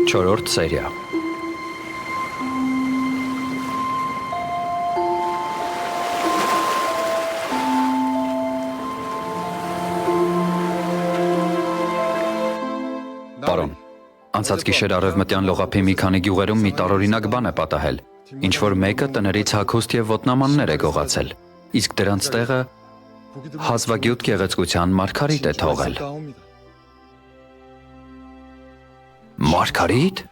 4-րդ սերիա։ Պարոն, անցած գիշեր արևմտյան լողափի մի քանի գյուղերում մի տարօրինակ բան է պատահել, ինչ որ մեկը տներից հագուստ եւ ոտնամաններ է գողացել, իսկ դրանց տեղը հազվագյուտ գեղեցկության մարգարիտ է թողել։ Մարգարիտ։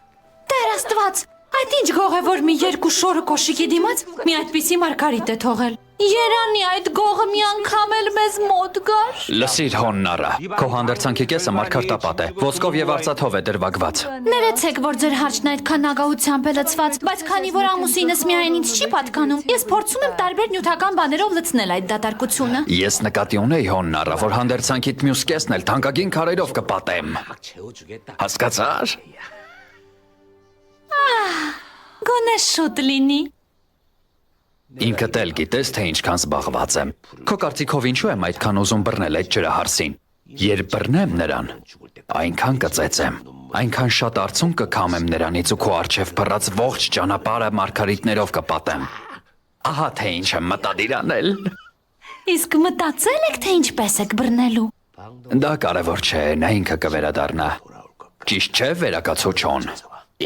Տեր Աստված, այդ ինչ գող է, որ մի երկու շորը կոշիկի դիմաց մի այդպիսի մարգարիտ է թողել։ Երանի այդ գողը մի անգամ էլ մեզ մոտ գար։ Լսիր հոննարը, քո հանդերձանքի կեսը մարգարտապատ է, ոսկով եւ արծաթով է դրվագված։ Ներեցեք, որ ձեր հարճն այդքան ագահությամբ է լցված, բայց քանի որ ամուսինս միայն ինձ չի պատկանում, ես փորձում եմ տարբեր նյութական բաներով լցնել այդ դատարկությունը։ Ես նկատի ունեի հոննարը, որ հանդերձանքիդ մյուս կեսն էլ թանկագին քարերով կպատեմ։ Հասկացար։ Գոնե շուտ լինի։ Ինքդ էլ գիտես, թե ինչքան զբաղված եմ։ Քո կարծիքով ինչու եմ այդքան ուզում բռնել այդ ջրահարսին։ Երբ բռնեմ նրան, այնքան կծեծեմ, այնքան շատ արցուն կքամեմ նրանից ու քո առջև փռած ողջ ճանապարհը մարգարիտներով կպատեմ։ Ահա թե ինչ եմ մտադիր անել։ Իսկ մտածել եք, թե ինչպես եք բռնելու։ Դա կարևոր չէ, նա ինքը կվերադառնա։ Ճիշտ չէ, վերակացոչոն։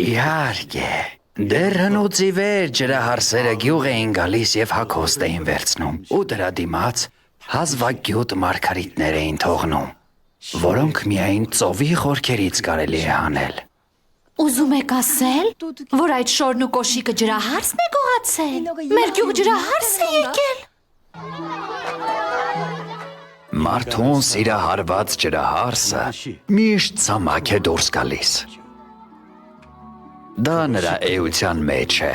Իհարկե։ Դեռ հնուց ի վեր ջրահարսերը գյուղ էին գալիս եւ հագուստ էին վերցնում ու դրա դիմաց հազվագյուտ մարգարիտներ էին թողնում, որոնք միայն ծովի խորքերից կարելի է հանել։ Ուզում եք ասել, որ այդ շորն ու կոշիկը ջրահարսն է գողացել։ Մեր գյուղ ջրահարս է եկել։ Մարդուն սիրահարված ջրահարսը միշտ ցամաք է դուրս գալիս։ Դա նրա էության մեջ է։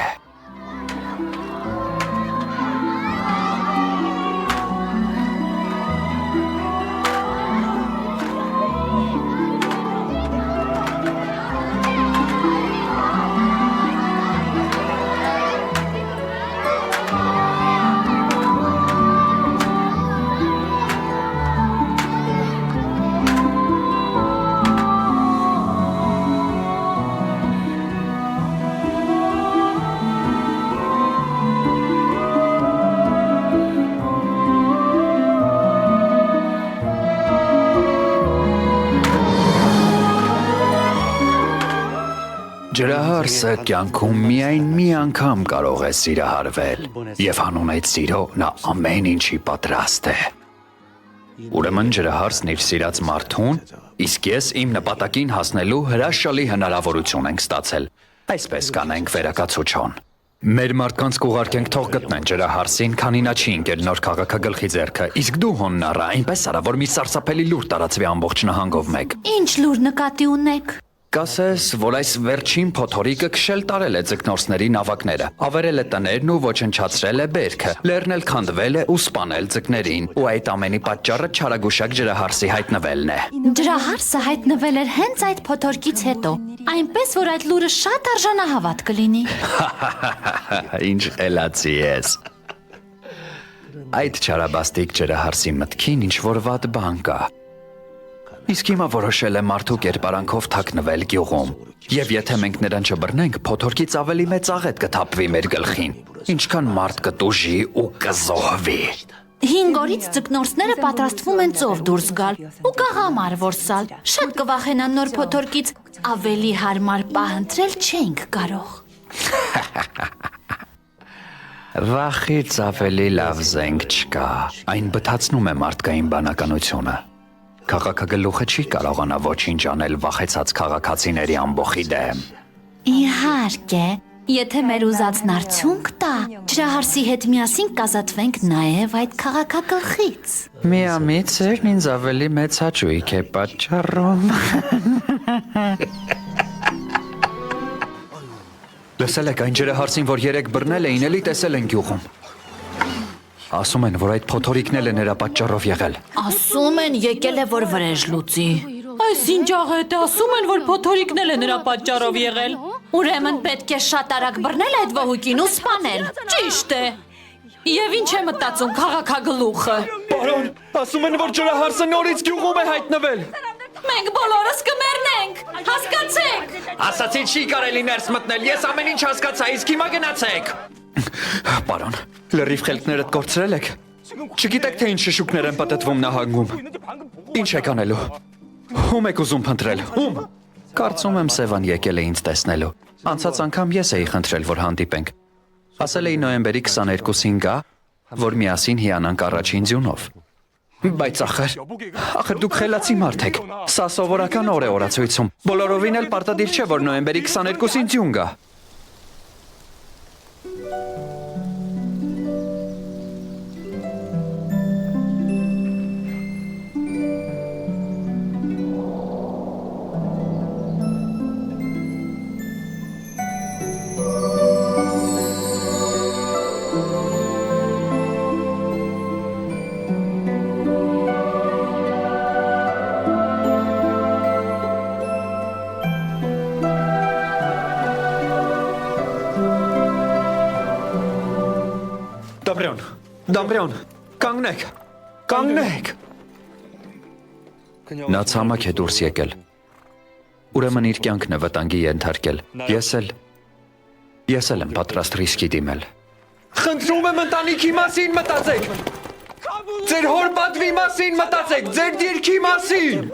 Ջրահարսը կյանքում միայն մի անգամ կարող է սիրահարվել եւ հանուն այդ սիրո նա ամեն ինչի պատրաստ է։ Ուրեմն ջրահարսն իր սիրած մարդուն, իսկ ես իմ նպատակին հասնելու հրաշալի հնարավորություն ենք ստացել։ Այսպես կանենք վերակացուչոն։ Մեր մարդկանց կուղարկենք թող գտնեն ջրահարսին, քանի նա չի ընկել նոր քաղաքագլխի ձեռքը, իսկ դու հոննարը այնպես արա, որ մի սարսափելի լուր տարածվի ամբողջ նահանգով մեկ։ Ինչ լուր նկատի ունեք։ Կասես, որ այս վերջին փոթորիկը քշել տարել է ձկնորսների նավակները, ավերել է տներն ու ոչնչացրել է բերքը, լեռնել քանդվել է ու սպանել ձկներին, ու այդ ամենի պատճառը չարագուշակ ջրահարսի հայտնվելն է։ Ջրահարսը հայտնվել էր հենց այդ փոթորկից հետո, այնպես որ այդ լուրը շատ արժանահավատ կլինի։ Ինչ խելացի ես։ Այդ չարաբաստիկ ջրահարսի մտքին ինչ որ վատ բան կա։ Իսկ հիմա որոշել է մարդու կերպարանքով թաքնվել գյուղում, եւ եթե մենք նրան չբռնենք, փոթորկից ավելի մեծ աղետ կթափվի մեր գլխին, ինչքան մարդ կտուժի ու կզոհվի։ 5 օրից ձկնորսները պատրաստվում են ծով դուրս գալ ու կաղամար որսալ։ Շատ կվախենան նոր փոթորկից, ավելի հարմար պահ ընտրել չենք կարող։ Վախից ավելի լավ զենք չկա, այն բթացնում է մարդկային բանականությունը։ Քաղաքագլուխը չի կարողանա ոչինչ անել վախեցած քաղաքացիների ամբոխի դեմ։ Իհարկե, եթե մեր ուզածն արդյունք տա, ջրահարսի հետ միասին կազատվենք նաև այդ քաղաքագլխից։ Միամիցերն ինձ ավելի մեծ հաճույք է պատճառում։ Լսել եք այն ջրահարսին, որ երեք բռնել էին, էլի տեսել են գյուղում։ Ասում են, որ այդ փոթորիկն էլ է նրա պատճառով եղել։ Ասում են եկել է, որ վրեժ լուծի։ Այս ինչ աղետ է, ասում են, որ փոթորիկն էլ է նրա պատճառով եղել։ Ուրեմն պետք է շատ արագ բռնել այդ վհուկին ու սպանել։ Ճիշտ է։ Եվ ինչ է մտածում քաղաքագլուխը։ Պարոն, ասում են, որ ջրահարսը նորից գյուղում է հայտնվել։ Մենք բոլորս կմեռնենք։ Հասկացեք։ Ասացի չի կարելի ներս մտնել, ես ամեն ինչ հասկացա, իսկ հիմա գնացեք։ Պարոն, լրիվ խելքներդ կորցրել եք։ Չգիտեք, թե ինչ շշուկներ են պատտվում նահանգում։ Ինչ եք անելու։ Ում եք ուզում փնտրել։ Ում։ Կարծում եմ Սևան եկել է ինձ տեսնելու։ Անցած անգամ ես էի խնդրել, որ հանդիպենք։ Ասել էի նոյեմբերի 22-ին գա, որ միասին հիանանք առաջին ձյունով։ Բայց ախր դուք խելացի մարդ եք։ Սա սովորական օր է օրացույցում։ Բոլորովին էլ պարտադիր չէ, որ նոյեմբերի 22-ին ձյուն գա։ Դամբրյան, կանգնեք։ Նա ցամաք է դուրս եկել։ Ուրեմն իր կյանքն է վտանգի ենթարկել։ Ես էլ եմ պատրաստ ռիսկի դիմել։ Խնդրում եմ ընտանիքի մասին մտածեք։ Ձեր հոր պատվի մասին մտածեք, ձեր դիրքի մասին։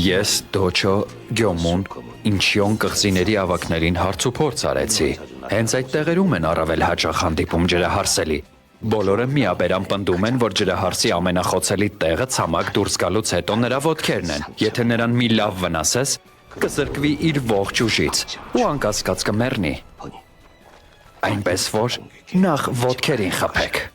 Ես դոչո գյոմուն ինչյոն կղզիների ավակներին հարց ու փորձ արեցի։ Հենց այդ տեղերում են առավել հաճախ հանդիպում ջրահարսելի։ Բոլորը միաբերան պնդում են, որ ջրահարսի ամենախոցելի տեղը ցամաք դուրս գալուց հետո նրա ոտքերն են։ Եթե նրան մի լավ վնասես, կզրկվի իր ողջ ուժից ու անկասկած կմեռնի։ Այնպես որ նախ ոտքերին խփեք։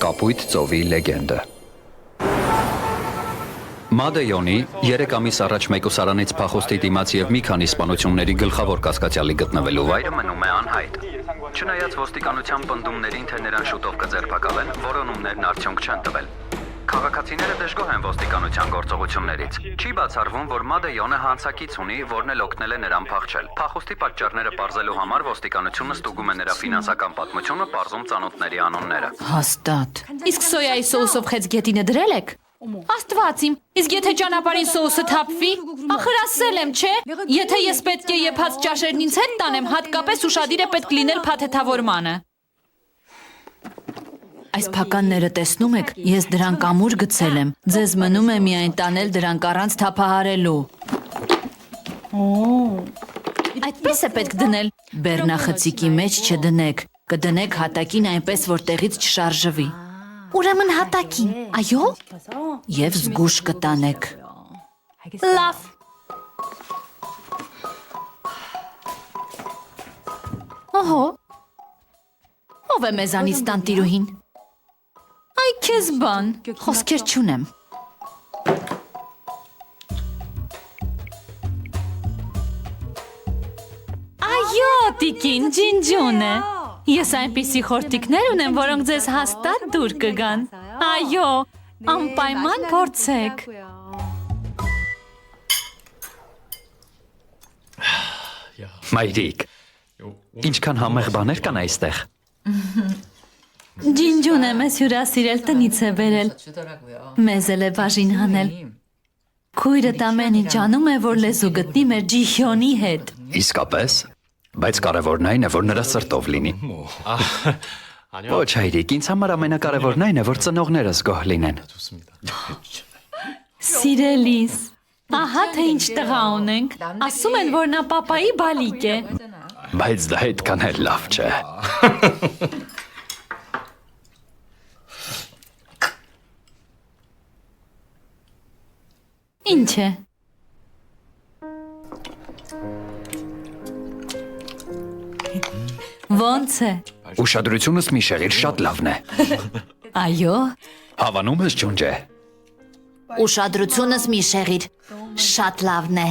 Կապույտ ծովի լեգենդը։ Մադեյոնի 3 ամիս առաջ մեկուսարանից փախուստի դիմաց եւ մի քանի սպանությունների գլխավոր կասկածյալի գտնվելու վայրը մնում է անհայտ։ Չնայած ոստիկանության պնդումներին, թե նրան շուտով կձերբակալեն, որոնումներն արդյունք չեն տվել։ Քաղաքացիները դժգոհ են ոստիկանության գործողություններից։ Չի բացառվում, որ Մադեյոնը հանցակից ունի, որն էլ օգնել է նրան փախչել։ Փախուստի պատճառները պարզելու համար ոստիկանությունը ստուգում է նրա ֆինանսական պատմությունը, պարզում ծանոթների անունները։ Հաստատ։ Իսկ սոյայի սոուսով խեցգետինը դրել եք։ Աստված իմ, իսկ եթե ճանապարհին սոուսը թափվի, ախր ասել եմ, չէ՞։ Եթե ես պետք է եփած ճաշերն ինձ հետ տանեմ, հատկապես ուշադիր է պետք լինել փաթեթավորմանը։ Այս փականները տեսնում եք, ես դրանք ամուր գցել եմ։ Ձեզ մնում է միայն տանել դրանք առանց թափահարելու։ Այդպես է պետք դնել։ Բեռնախցիկի մեջ չդնեք։ Կդնեք հատակին այնպես, որ տեղից չշարժվի։ Ուրեմն հատակին, այո։ Եվ զգուշ կտանեք։ Լավ։ Ահո։ Ով է մեզանից տանտիրուհին։ Այ քեզ բան, խոսքեր չունեմ։ Այո, տիկին, ջինջուն է։ Ես այնպիսի խորտիկներ ունեմ, որոնք ձեզ հաստատ դուր կգան։ Այո, անպայման փորձեք։ Մայրիկ, ինչքան համեղ բաներ կան այստեղ։ Ջինջուն է մեզ հյուրասիրել տնից է բերել։ Մեզ էլ է բաժին հանել։ Քույրդ ամեն ինչ անում է, որ լեզու գտնի մեր Ջիհյոնի հետ։ Իսկապես, բայց կարևորն այն է, որ նրա սրտով լինի։ Ոչ, հայրիկ, ինձ համար ամենակարևորն այն է, որ ծնողներս գոհ լինեն։ Սիրելիս, ահա թե ինչ տղա ունենք։ Ասում են, որ նա պապայի բալիկ է։ Բայց դա այդքան էլ լավ չէ։ Ինչ է։ Ոնց է։ Ուշադրությունս մի շեղիր շատ լավն է։ Այո։ Հավանում ես ջունջե։ Ուշադրությունս մի շեղիր։ Շատ լավն է։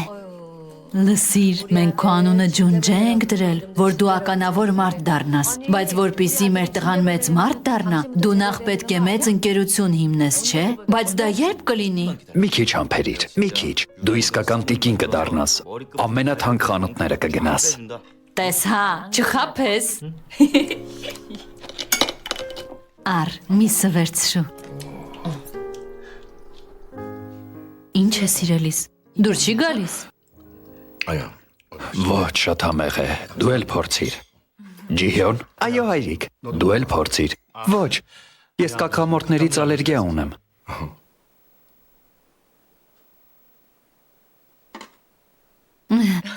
Լսիր, մենք քո անունը ջունջե ենք դրել, որ դու ականավոր մարդ դառնաս, բայց որպիսի մեր տղան մեծ մարդ դառնա, դու նախ պետք է մեծ ընկերություն հիմնես, չէ՞։ Բայց դա երբ կլինի։ Մի քիչ համբերիր, մի քիչ։ Դու իսկական տիկին կդառնաս։ Ամենաթանկ խանութները կգնաս։ Տես հա, չխափես։ Ար, միսը վերցրու։ Ինչ է սիրելիս։ Դուր չի գալիս։ Այո։ Ոչ, շատ համեղ է։ Դու էլ փորձիր։ Ջիհյոն, այո հայրիկ, դու էլ փորձիր։ Ոչ, ես կակամորտներից ալերգիա ունեմ։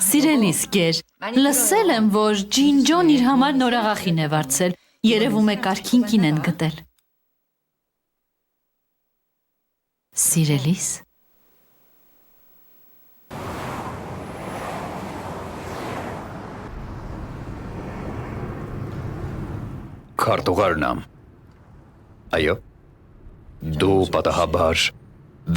Սիրելիս կեր, լսել եմ, որ Ջինջոն իր համար նորաղախին է վարձել, երևում է կարգին կին են գտել։ Սիրելիս։ Քարտուղարնամ։ Այո։ Դու պատահաբար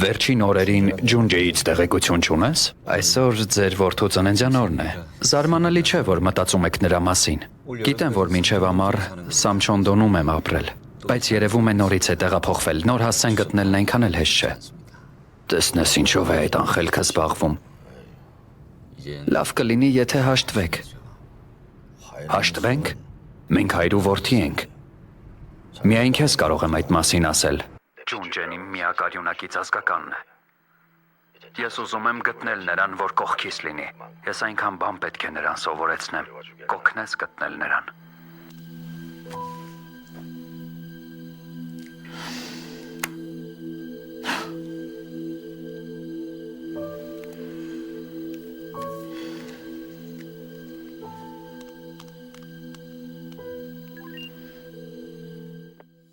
վերջին օրերին Ջունջեից տեղեկություն չունես։ Այսօր ձեր որդու ծննդյան օրն է։ Զարմանալի չէ, որ մտածում եք նրա մասին։ Գիտեմ, որ մինչև ամառ Սամչոնդոնում եմ ապրել, բայց երևում է նորից է տեղափոխվել։ Նոր հասցեն գտնելն այնքան էլ հեշտ չէ։ Տեսնես ինչով է այդ անխելքը զբաղվում։ Լավ կլինի, եթե հաշտվեք։ Հաշտվենք։ Մենք հայր ու որդի ենք։ Միայն քեզ կարող եմ այդ մասին ասել։ Ջունջեն իմ միակ արյունակից ազգականն է։ Ես ուզում եմ գտնել նրան, որ կողքիս լինի։ Ես այնքան բան պետք է նրան սովորեցնեմ։ Կօգնես գտնել նրան։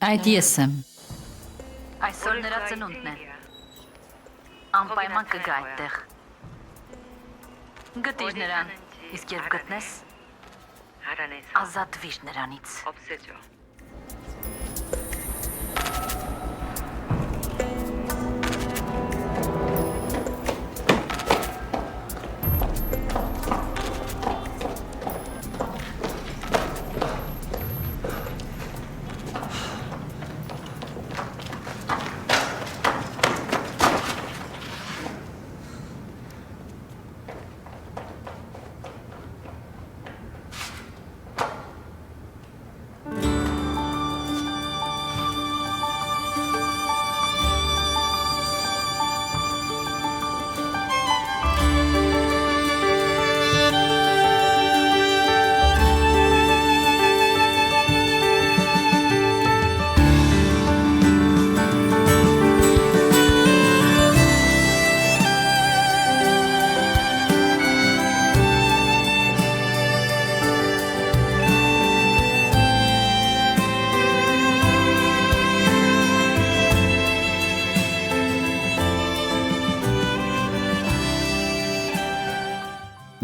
Այդ ես եմ։ Այսօր նրա ծնունդն է։ Անպայման կգա այդտեղ։ Գտիր նրան, իսկ երբ գտնես, ազատվիր նրանից։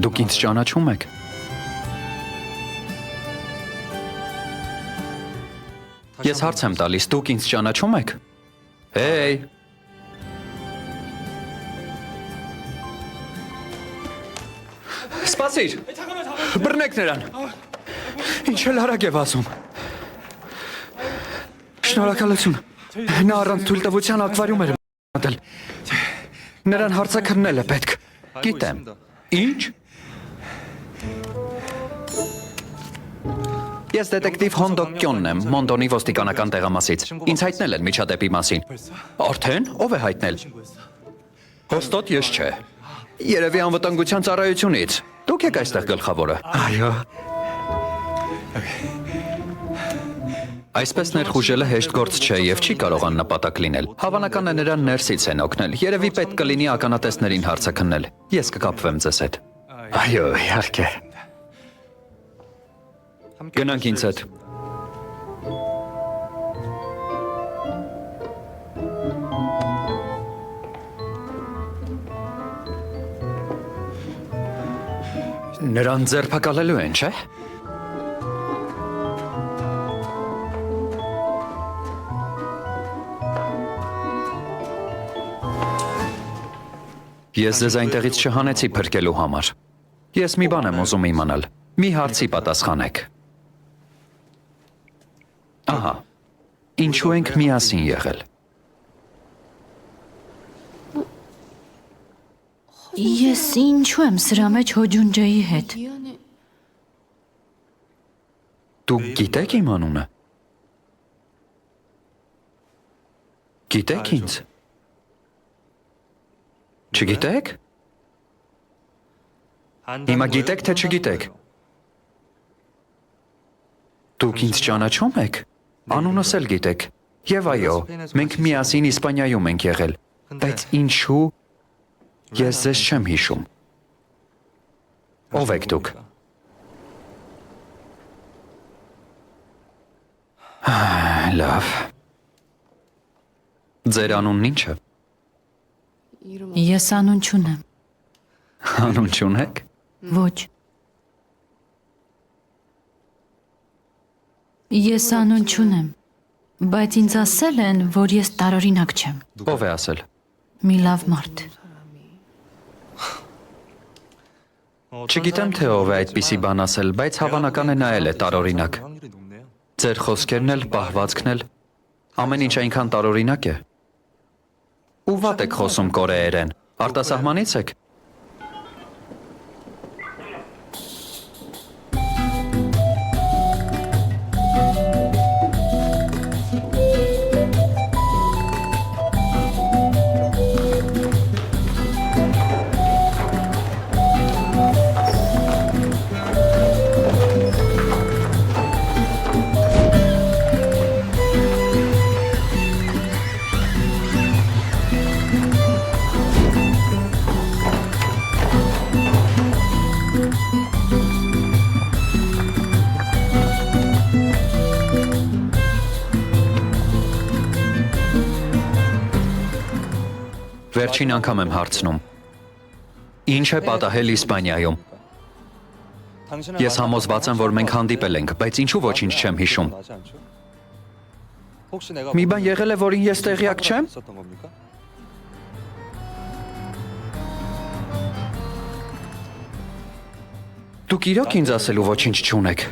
Դուք ինձ ճանաչում եք։ Ես հարց եմ տալիս, դուք ինձ ճանաչում եք։ Հեյ։ Սպասիր։ Բռնեք նրան։ Ինչ էլ արագ եմ ասում։ Շնորհակալություն։ Նա առանց թույլտվության ակվարիում էր մտել։ Նրան հարցաքննել է պետք։ Գիտեմ։ Ինչ։ Ես դետեկտիվ Հոնդոկյոնն եմ, Մոնդոնի ոստիկանական տեղամասից։ Ինձ հայտնել են միջադեպի մասին։ Արդեն ով է հայտնել։ Հոստոտ ես չէ։ Երևի անվտանգության ծառայությունից։ Դուք եք այստեղ գլխավորը։ Այո։ Այսպես ներխուժելը հեշտ գործ չէ եւ չի կարող աննպատակ լինել։ Հավանական է նրան ներսից են օգնել։ Երևի պետք կլինի ականատեսներին հարցը քննել։ Ես կկապվեմ ձեզ հետ։ Այո, իհարկե։ Գնանք ինձ հետ։ Նրան ձերբակալելու են, չէ՞։ Ես ձեզ այնտեղից չհանեցի փրկելու համար։ Ես մի բան եմ ուզում իմանալ։ Մի հարցի պատասխանեք։ Ահա, ինչու ենք միասին եղել։ Ես ինչու եմ սրա մեջ հոջունջեի հետ։ Դուք գիտեք իմ անունը։ Գիտեք ինձ։ Չգիտեք։ Հիմա գիտեք, թե չգիտեք։ Դուք ինձ ճանաչում եք։ Անունս էլ գիտեք։ Եվ այո, մենք միասին Իսպանիայում ենք եղել։ Բայց ինչու ես ձեզ չեմ հիշում։ Ով եք դուք։ Լավ։ Ձեր անունն ինչ է։ Ես անուն չունեմ։ Անուն չունեք։ Ոչ։ Ես անուն չունեմ, բայց ինձ ասել են, որ ես տարօրինակ չեմ։ Ով է ասել։ Մի լավ մարդ։ Չգիտեմ, թե ով է այդպիսի բան ասել, բայց հավանական է նա էլ է տարօրինակ։ Ձեր խոսքերն էլ, պահվածքն էլ, ամեն ինչ այնքան տարօրինակ է։ Ու վատ եք խոսում կորեերեն, արտասահմանից եք։ Վերջին անգամ եմ հարցնում։ Ինչ է պատահել Իսպանիայում։ Ես համոզված եմ, որ մենք հանդիպել ենք, բայց ինչու ոչինչ չեմ հիշում։ Մի բան եղել է, որին ես տեղյակ չեմ։ Դուք իրոք ինձ ասելու ոչինչ չունեք։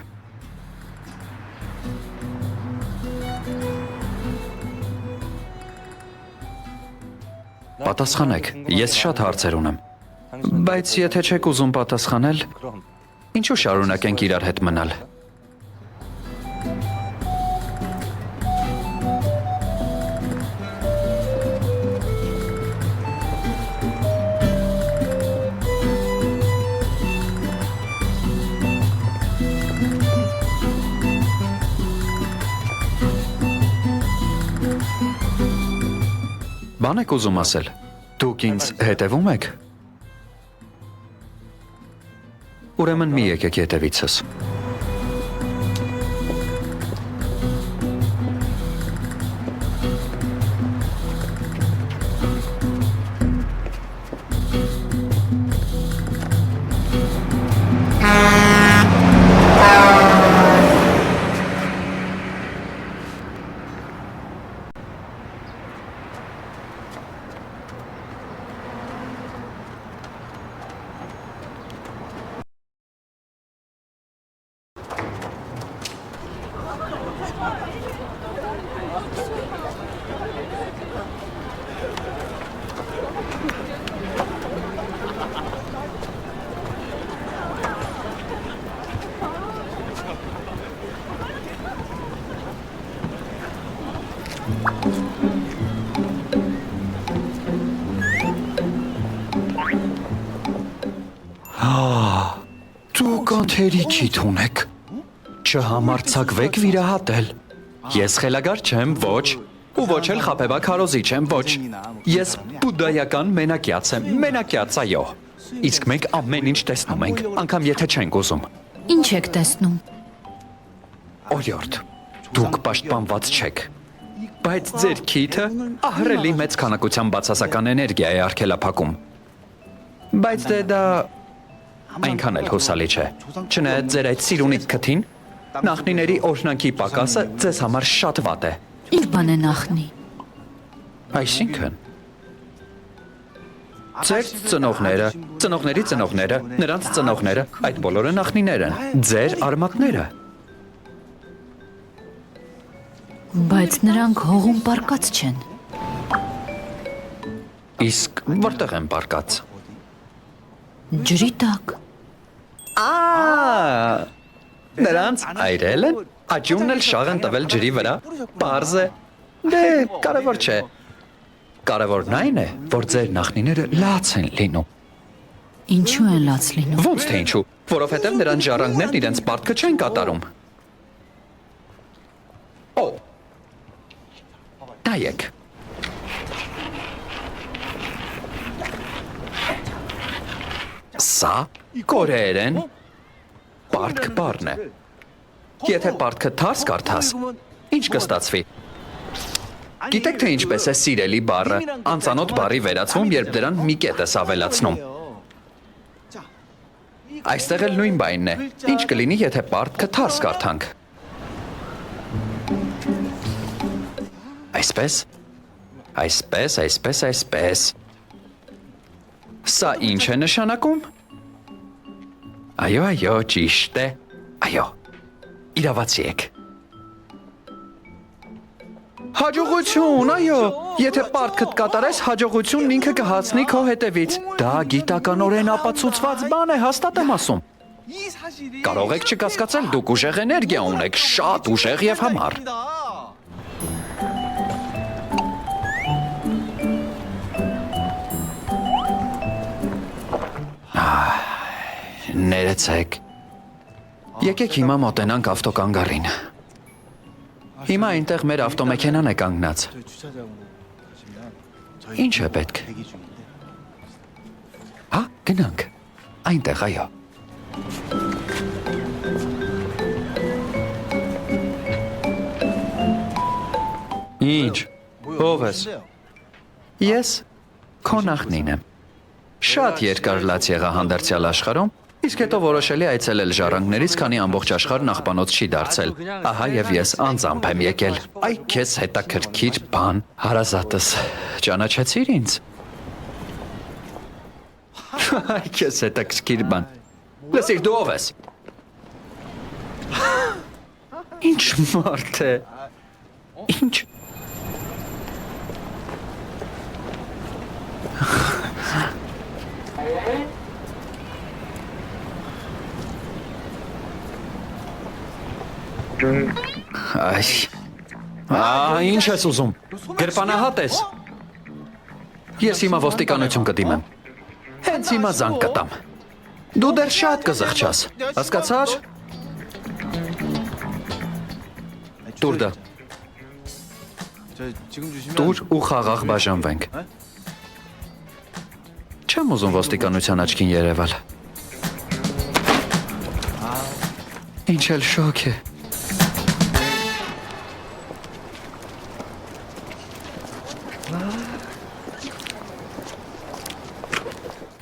Պատասխանեք, ես շատ հարցեր ունեմ։ Բայց եթե չեք ուզում պատասխանել, ինչու շարունակենք իրար հետ մնալ։ Բան եք ուզում ասել։ Դուք ինձ հետևում եք։ Ուրեմն մի եկեք հետևիցս։ Դուք անթերիքիդ ունեք։ Չհամարձակվեք վիրահատել։ Ես խելագար չեմ, ոչ, ու ոչ էլ խաբեբա քարոզիչ եմ, ոչ։ Ես բուդդայական մենակյաց եմ, մենակյաց, այո։ Իսկ մենք ամեն ինչ տեսնում ենք, անգամ եթե չենք ուզում։ Ինչ եք տեսնում։ Օրյորդ, դուք պաշտպանված չեք։ Բայց ձեր քիթը ահռելի մեծ քանակությամբ բացասական էներգիա է արգելափակում։ Բայց դե դա այնքան էլ հուսալի չէ։ Չնայած ձեր այդ սիրունիկ քթին, նախնիների օրհնանքի պակասը ձեզ համար շատ վատ է։ Ինչ բան է նախնի։ Այսինքն ձեր ծնողները, ծնողների ծնողները, նրանց ծնողները, այդ բոլորը նախնիներ են, ձեր արմատները։ Բայց նրանք հողում պարկած չեն։ Իսկ որտեղ են պարկած։ Ջրի տակ։ Նրանց այրել են, աճյունն էլ շաղ են տվել ջրի վրա, պարզ է, դե կարևոր չէ, կարևորն այն է, որ ձեր նախնիները լաց են լինում։ Ինչու են լաց լինում։ Ոնց թե ինչու, որովհետև նրանց ժառանգներն իրենց պարտքը չեն կատարում։ Օ, նայեք։ Սա կորեերեն պարտք բառն է։ Եթե պարտքը թարս կարդաս, ինչ կստացվի։ Գիտեք թե ինչպես է սիրելի բառը անծանոթ բառի վերածվում, երբ դրան մի կետ ես ավելացնում։ Այստեղ էլ նույն բանն է։ Ինչ կլինի, եթե պարտքը թարս կարդանք։ Այսպես։ Սա ինչ է նշանակում։ Այո, ճիշտ է։ Այո, իրավացի եք։ Հաջողություն, այո, եթե պարտքդ կատարես, հաջողությունն ինքը կհասնի քո հետևից։ Դա գիտականորեն ապացուցված բան է, հաստատ եմ ասում։ Կարող եք չկասկածել, դուք ուժեղ էներգիա ունեք, շատ ուժեղ եւ համառ։ Ներեցեք։ Եկեք հիմա մոտենանք ավտոկանգառին։ Հիմա այնտեղ մեր ավտոմեքենան է կանգնած։ Ինչ է պետք։ Հա, գնանք։ Այնտեղ, այո։ Ինչ։ Ո՞վ ես։ Ես քո նախնին եմ։ Շատ երկար լաց եղա հանդերձյալ աշխարհում, իսկ հետո որոշելի այցելել ժառանգներից, քանի ամբողջ աշխարհն աղբանոց չի դարձել։ Ահա եւ ես անձամբ եմ եկել։ Այ քեզ հետաքրքիր բան, հարազատս, ճանաչեցիր ինձ։ Այ քեզ հետաքրքիր բան։ Լսիր, դու ով ես։ Ինչ մարդ է։ Ինչ։ Ինչ ես ուզում։ Գրպանահատ ես։ Ես հիմա ոստիկանություն կդիմեմ։ Հենց հիմա զանգ կտամ։ Դու դեռ շատ կզղջաս։ Հասկացար։ Տուր դա։ Տուր ու խաղաղ բաժանվենք։ Չեմ ուզում ոստիկանության աչքին երևալ։ Ինչ էլ շոկ է։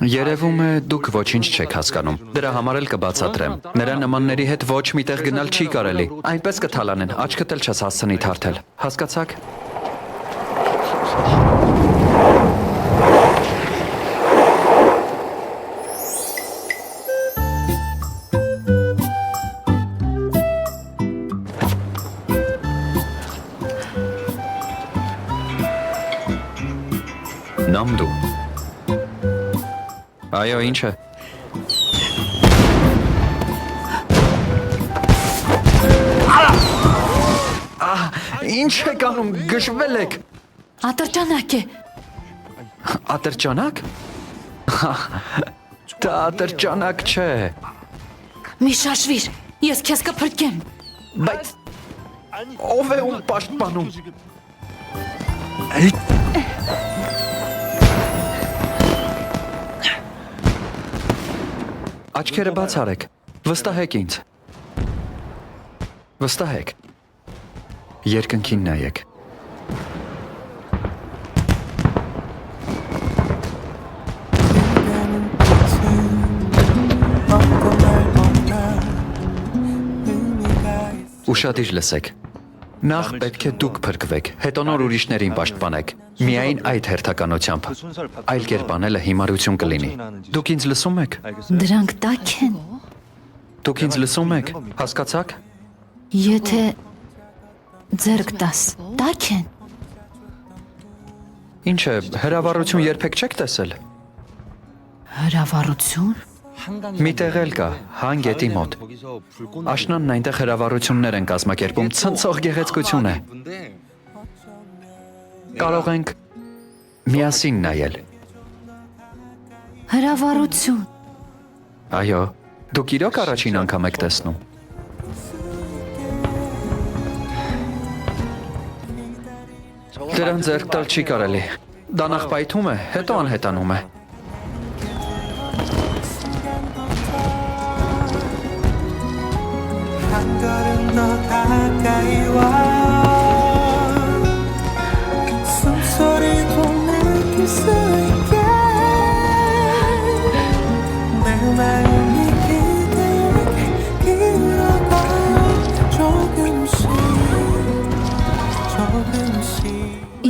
Երևում է դուք ոչինչ չեք հասկանում։ Դրա համար էլ կբացատրեմ։ Նրա նմանների հետ ոչ միտեղ գնալ չի կարելի։ Այնպես կթալանեն, աչքդ էլ չես հասցնի թարթել։ Հասկացաք։ Նամդու։ Այո, ինչ է։ Ինչ եք անում, գժվել եք։ Ատրճանակ է։ Ատրճանակ։ Դա ատրճանակ չէ։ Մի շաշվիր, ես քեզ կփրկեմ։ Բայց ով է ում պաշտպանում։ Աչքերը բաց արեք։ Վստահեք ինձ։ Վստահեք։ Երկնքին նայեք։ Ուշադիր լսեք։ Նախ պետք է դուք փրկվեք, հետո նոր ուրիշներին պաշտպանեք։ Միայն այդ հերթականությամբ։ Այլ կերպ անելը հիմարություն կլինի։ Դուք ինձ լսում եք։ Դրանք տաք են։ Դուք ինձ լսում եք։ Հասկացաք։ Եթե ձերք տաս, տաք են։ Ինչ է, հրավառություն երբեք չեք տեսել։ Հրավառություն։ Մի տեղ էլ կա, հան գետի մոտ։ Աշնանն այնտեղ հրավառություններ են կազմակերպում, ցնցող գեղեցկություն է։ Կարող ենք միասին նայել։ Հրավառություն։ Այո, դուք իրոք առաջին անգամ եք տեսնում։ Դրան ձեռք տալ չի կարելի։ Դա նախ պայթում է, հետո անհետանում է։ 한 걸음 더 가까이 와 숨소리도 느낄 수 있게 내 마음이 그대에게 길어가 조금씩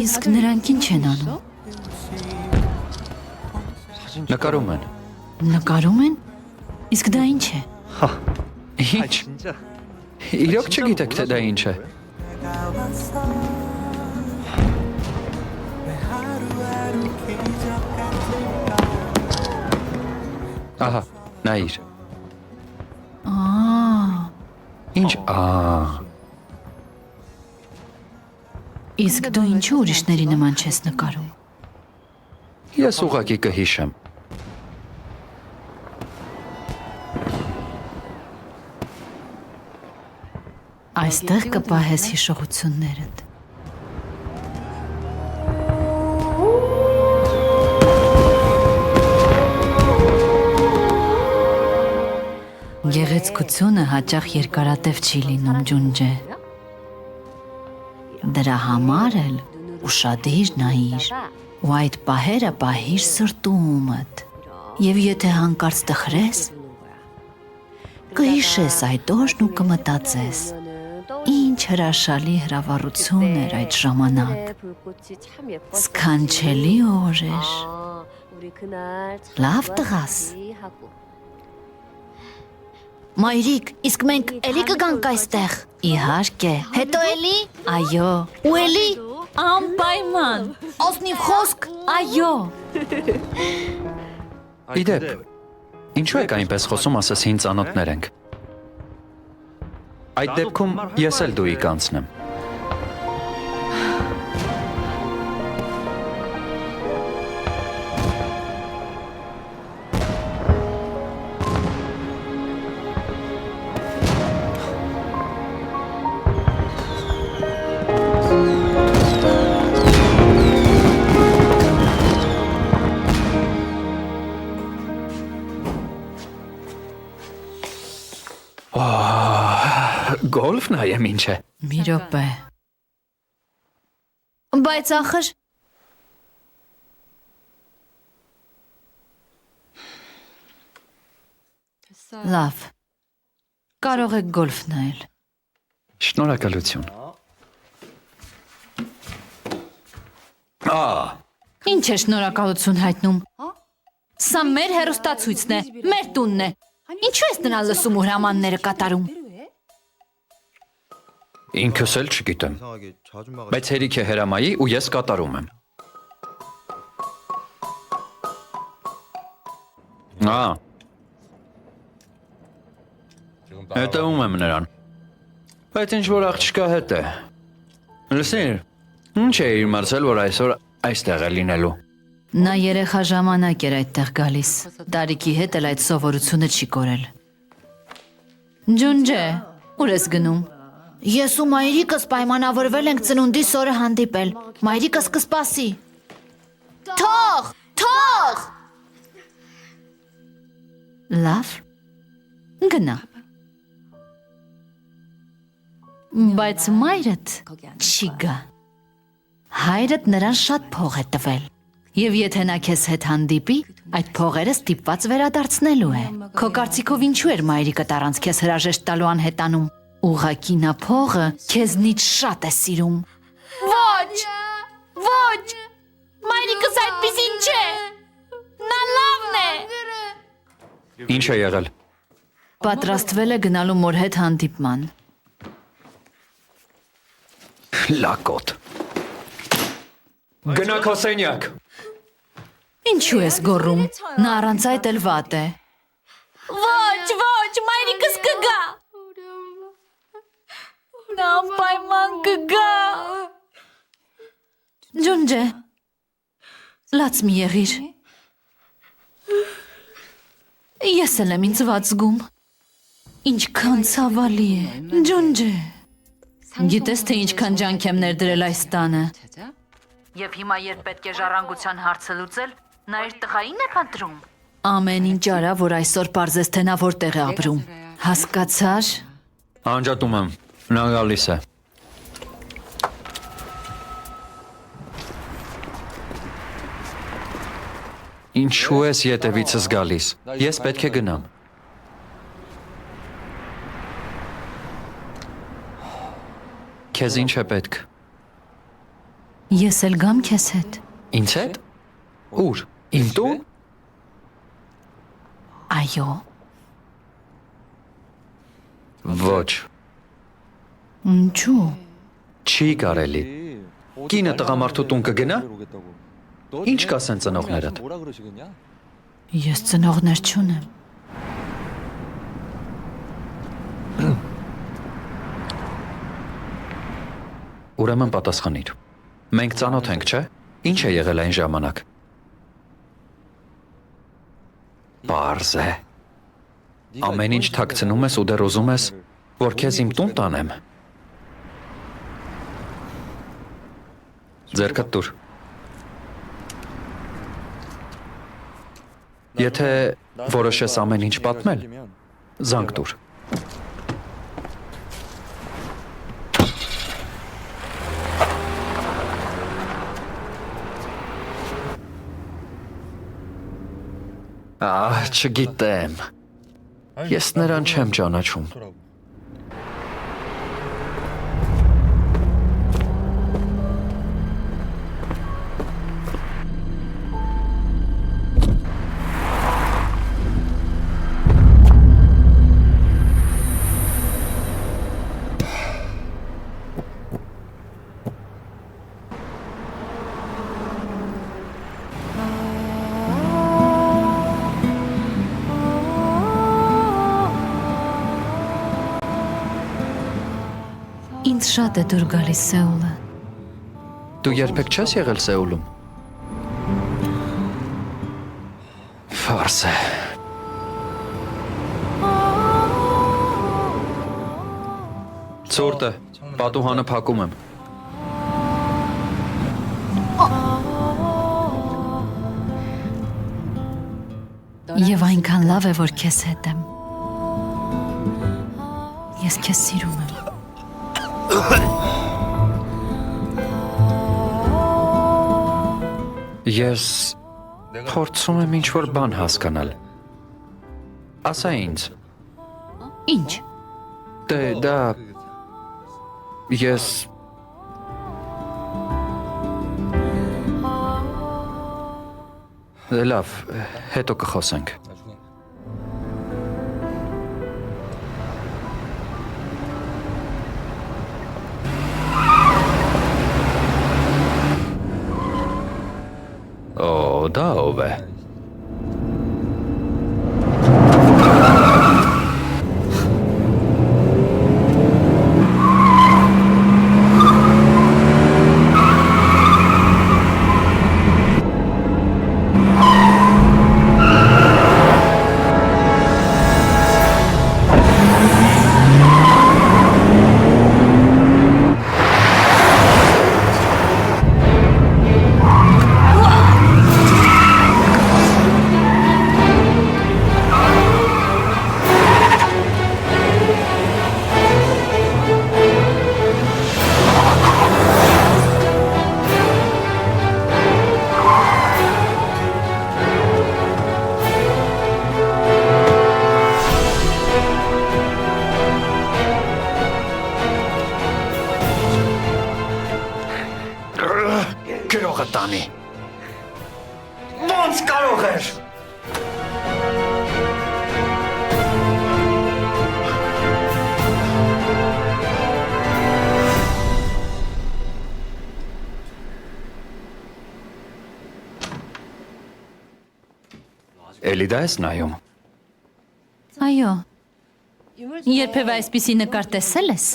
Իսկ նրանք ինչ են անում։ Նկարում են։ Նկարում են։ Իսկ դա ինչ է։ Ինչ։ Իրոք չգիտեք, թե դա ինչ է։ 가왔어 내 하루하루 기적 같을까 Ահա, նայիր։ Ինչ։ Իսկ դու ինչու ուրիշների նման չես նկարում։ Ես ուղղակի կհիշեմ։ Այստեղ կպահես հիշողություններդ։ Գեղեցկությունը հաճախ երկարատև չի լինում, ջունջե։ Դրա համար էլ ուշադիր նայիր, ու այդ պահերը պահիր սրտումդ։ Եվ եթե հանկարծ տխրես, կհիշես այդ օրն ու կմտածես. Ինչ հրաշալի հրավառություն էր այդ ժամանակ։ Սքանչելի օր էր։ Լավ տղաս։ Մայրիկ, իսկ մենք էլի կգանք այստեղ։ Իհարկե։ Հետո էլի։ Այո։ Ու էլի։ Անպայման։ Օսնիվ խոսք։ Այո։ Իդեպ, ինչու եք այնպես խոսում, ասես հին ծանոթներ ենք։ Այդ դեպքում ես էլ դուի կանցնեմ։ Գոլֆն այեմ ինչ է։ Մի րոպե։ Բայց ախր Լավ։ Կարող եք գոլֆ նայել։ Շնորհակալություն։ Ինչ է շնորհակալություն հայտնում։ Սա մեր հեռուստացույցն է, մեր տունն է։ Ինչու ես նրան լսում ու հրամանները կատարում։ Ինքս էլ չգիտեմ։ Բայց հերիք է հրամայի ու ես կատարում եմ։ Հետևում եմ նրան։ Բայց ինչ որ աղջկա հետ է։ Լսիր, ինչ է իր մարցել, որ այսօր այստեղ է լինելու։ Նա երեխա ժամանակ էր այդտեղ գալիս։ Տարիքի հետ էլ այդ սովորությունը չի կորել։ Ջունջե, ուր ես գնում։ Ես ու մայրիկս պայմանավորվել ենք ծնունդիս օրը հանդիպել։ Մայրիկս կսպասի։ Թող։ Լավ։ Գնա։ Բայց մայրդ չի գա։ Հայրդ նրան շատ փող է տվել։ Եվ եթե նա քեզ հետ հանդիպի, այդ փողերը ստիպված վերադարձնելու է։ Քո կարծիքով ինչու էր մայրիկդ առանց քեզ հրաժեշտ տալու անհետանում։ Ուղղակի նա փողը քեզնից շատ է սիրում։ Ոչ։ Մայրիկս այդպիսին չէ։ Նա լավն է։ Ինչ է եղել։ Պատրաստվել է գնալու մոր հետ հանդիպման։ Լակոտ։ Գնա քո սենյակ։ Ինչու ես գոռում։ Նա առանց այդ էլ վատ է։ Ոչ, մայրիկս կգա։ Նա անպայման կգա։ Ջունջե, լաց մի եղիր։ Ես էլ եմ ինձ վատ զգում։ Ինչքան ցավալի է։ Ջունջե։ Գիտես թե ինչքան ջանք եմ ներդրել այս տանը։ Եվ հիմա երբ պետք է ժառանգության հարցը լուծել, նա իր տղային է փնտրում։ Ամեն ինչ արա, որ այսօր պարզես թե նա որտեղ է ապրում։ Հասկացար։ Անջատում եմ, նա գալիս է։ Ինչու ես ետևիցս գալիս։ Ես պետք է գնամ։ Քեզ ինչ է պետք։ Ես էլ գամ քեզ հետ։ Ինձ հետ։ Ուր։ Իմ տուն։ Այո։ Ոչ։ Ինչու։ Չի կարելի։ Կինը տղամարդու տուն կգնա։ Ինչ կասեն ծնողներդ։ Ես ծնողներ չունեմ։ Ուրեմն պատասխանիր։ Մենք ծանոթ ենք, չէ՞։ Ինչ է եղել այն ժամանակ։ Պարզ է։ Ամեն ինչ թաքցնում ես ու դեռ ուզում ես, որ քեզ իմ տուն տանեմ։ Ձեռքդ տուր։ Եթե որոշես ամեն ինչ պատմել, զանգ տուր։ Չգիտեմ։ Ես նրան չեմ ճանաչում։ Ինձ շատ է դուր գալիս Սեուլը։ Դու երբեք չես եղել Սեուլում։ Ֆարս է։ Ցուրտ է, պատուհանը փակում եմ։ Եվ այնքան լավ է, որ քեզ հետ եմ։ Ես քեզ սիրում եմ։ Ես փորձում եմ ինչ-որ բան հասկանալ։ Ասա ինձ։ Ինչ։ Դե դա ես Լավ, հետո կխոսենք։ Դա ով է։ Էլի դա ես նայում։ Այո։ Երբևէ այսպիսի նկար տեսել ես։